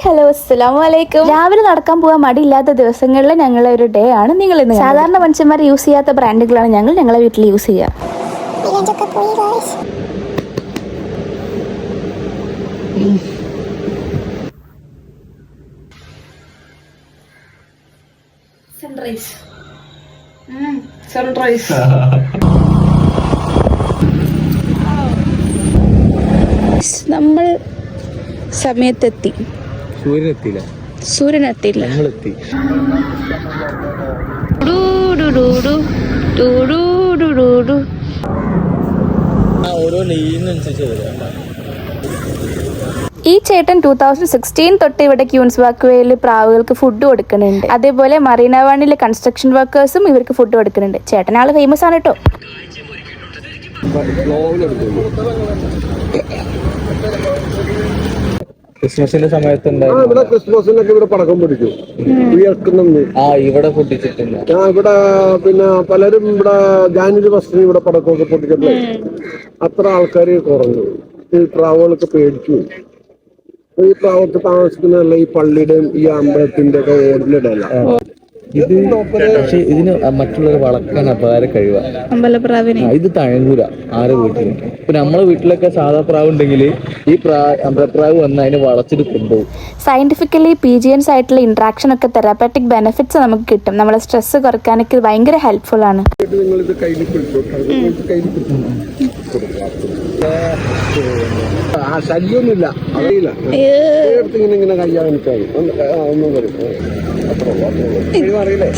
Hello അസ്സലാമു അലൈക്കും. രാവിലെ നടക്കാൻ പോകാൻ മടിയില്ലാത്ത ദിവസങ്ങളിൽ ഞങ്ങളെ ഒരു ഡേ ആണ് നിങ്ങൾ ഇന്ന്. സാധാരണ മനുഷ്യന്മാർ യൂസ് ചെയ്യാത്ത ബ്രാൻഡുകളാണ് ഞങ്ങളെ വീട്ടിൽ യൂസ് ചെയ്യുക. സൺറൈസ് നമ്മൾ സമയത്തെത്തി. സൂര്യനെത്തിയില്ല. ഈ ചേട്ടൻ 2016 തൊട്ട് ഇവിടെ ക്യൂൻസ് വാക്ക്വേയിൽ പ്രാവുകൾക്ക് ഫുഡ് കൊടുക്കുന്നുണ്ട്. അതേപോലെ മറീന വണ്ണിലെ കൺസ്ട്രക്ഷൻ വർക്കേഴ്സും ഇവർക്ക് ഫുഡ് കൊടുക്കുന്നുണ്ട്. ചേട്ടൻ ആള് ഫേമസ് ആണ് കേട്ടോ. ക്രിസ്മസിന്റെ സമയത്ത് ക്രിസ്മസിനൊക്കെ ഇവിടെ പടക്കം പിടിക്കും, ഉയർക്കുന്നുണ്ട്. ഇവിടെ പൊട്ടിച്ചിട്ടുണ്ട്. ഇവിടെ പിന്നെ പലരും ഇവിടെ ജാനുവരി ഫസ്റ്റിന് ഇവിടെ പടക്കമൊക്കെ പൊട്ടിച്ചപ്പോൾ അത്ര ആൾക്കാർ കുറഞ്ഞു. ഈ പ്രാവുകളൊക്കെ പേടിച്ചു. ഈ പ്രാവത്ത് താമസിക്കുന്നതല്ല ഈ പള്ളിയുടെയും ഈ അമ്പലത്തിന്റെ ഒക്കെ ഓടിലിടല്ല. ഇത് പക്ഷെ ഇതിന് മറ്റുള്ളവർ വളർത്താൻ അപാര കഴിവാണ്. ഇത് തഴങ്ങൂല ആരെ വീട്ടിലും. ഇപ്പൊ നമ്മളെ വീട്ടിലൊക്കെ സാധാ പ്രാവ് ഉണ്ടെങ്കിൽ ഈ അമ്പലപ്രാവ് വന്ന് അതിനെ വളച്ചിട്ട് കൊണ്ടുപോകും. സയന്റിഫിക്കലി പീജിയൻസ് ആയിട്ടുള്ള ഇന്ററാക്ഷൻ ഒക്കെ തെറാപ്പറ്റിക് ബെനിഫിറ്റ്സ് നമുക്ക് കിട്ടും. നമ്മളെ സ്ട്രെസ് കുറയ്ക്കാനൊക്കെ ഭയങ്കര ഹെൽപ്ഫുൾ ആണ്. നിങ്ങളിത് കയ്യിൽ പിടിച്ചു, ശല്യമൊന്നുമില്ല, അറിയില്ല. ഇങ്ങനെ കയ്യാൻ എനിക്കായി ഒന്നും വരും. അറിയില്ലേ?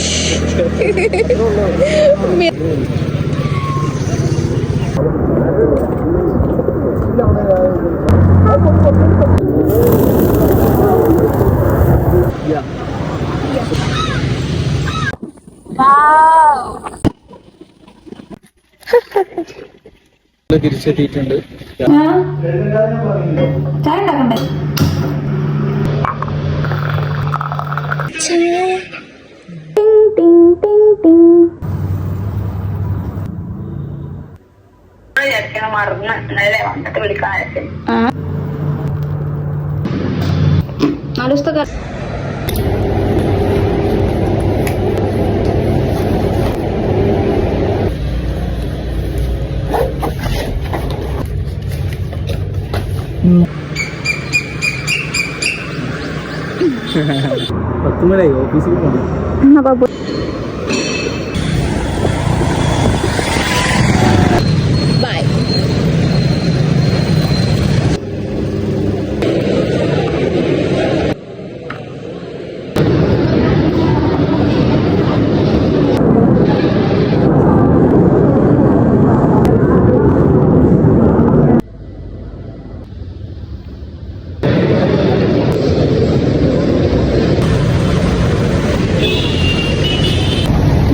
തിരിച്ചെത്തിയിട്ടുണ്ട്. പത്തുമണിയായി ഓഫീസിൽ പോകണം.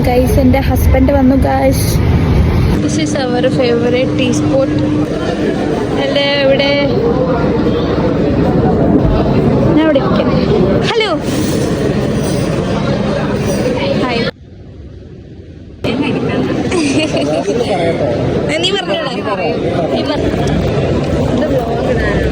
ഗൈസ്, എൻ്റെ ഹസ്ബൻഡ് വന്നു guys. This is our favourite tea spot. അല്ലേ ഇവിടെ ഞാൻ ഇവിടെ ഇരിക്കാം. Hello, hi. നീ പറഞ്ഞോളാം. ഇത് വ്ലോഗിടാണ്.